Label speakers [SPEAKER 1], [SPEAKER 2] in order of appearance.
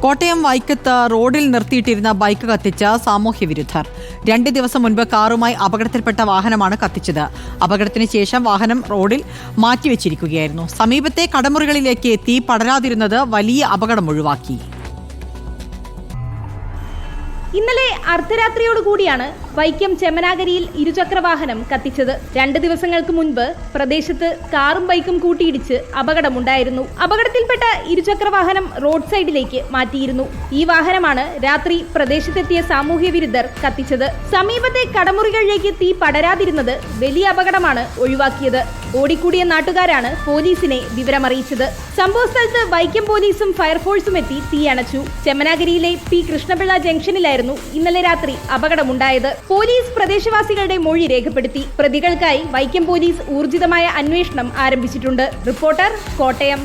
[SPEAKER 1] കോട്ടയം വൈക്കത്ത് റോഡിൽ നിർത്തിയിട്ടിരുന്ന ബൈക്ക് കത്തിച്ച സാമൂഹ്യ വിരുദ്ധർ. 2 ദിവസം മുൻപ് കാറുമായി അപകടത്തിൽപ്പെട്ട വാഹനമാണ് കത്തിച്ചത്. അപകടത്തിന് ശേഷം വാഹനം റോഡിൽ മാറ്റിവെച്ചിരിക്കുകയായിരുന്നു. സമീപത്തെ കടമുറികളിലേക്ക് തീ പടരാതിരുന്നത് വലിയ അപകടം ഒഴിവാക്കി.
[SPEAKER 2] ഇന്നലെ അർദ്ധരാത്രിയോടുകൂടിയാണ് വൈക്കം ചെമ്മനാഗരിയിൽ ഇരുചക്രവാഹനം കത്തിച്ചത്. 2 ദിവസങ്ങൾക്ക് മുൻപ് പ്രദേശത്ത് കാറും ബൈക്കും കൂട്ടിയിടിച്ച് അപകടമുണ്ടായിരുന്നു. അപകടത്തിൽപ്പെട്ട ഇരുചക്രവാഹനം റോഡ് സൈഡിലേക്ക് മാറ്റിയിരുന്നു. ഈ വാഹനമാണ് രാത്രി പ്രദേശത്തെത്തിയ സാമൂഹ്യ വിരുദ്ധർ കത്തിച്ചത്. സമീപത്തെ കടമുറികളിലേക്ക് തീ പടരാതിരുന്നത് വലിയ അപകടമാണ് ഒഴിവാക്കിയത്. ഓടിക്കൂടിയ നാട്ടുകാരാണ് പോലീസിനെ വിവരമറിയിച്ചത്. സംഭവസ്ഥലത്ത് വൈക്കം പോലീസും ഫയർഫോഴ്സും എത്തി തീയണച്ചു. ചെമ്മനാഗരിയിലെ പി കൃഷ്ണപിള്ള ജംഗ്ഷനിലായിരുന്നു ഇന്നലെ രാത്രി അപകടമുണ്ടായത്. പോലീസ് പ്രദേശവാസികളുടെ മൊഴി രേഖപ്പെടുത്തി. പ്രതികൾക്കായി വൈക്കം പോലീസ് ഊർജിതമായ അന്വേഷണം ആരംഭിച്ചിട്ടുണ്ട്. റിപ്പോർട്ടർ, കോട്ടയം.